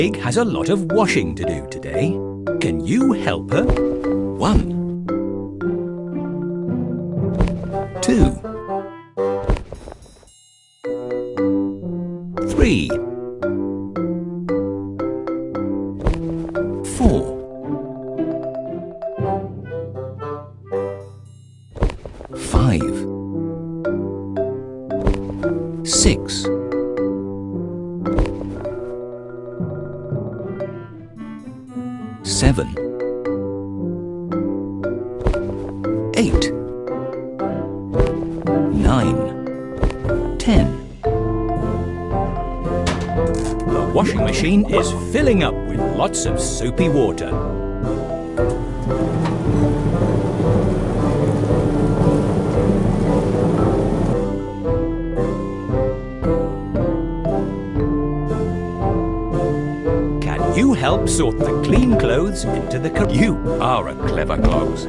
Pig has a lot of washing to do today. Can you help her? 1, 2, 3, 4, 5, 6, 7, 8, 9, 10. The washing machine is filling up with lots of soapy water. Can you help sort the clean clothes into the You are a clever clogs.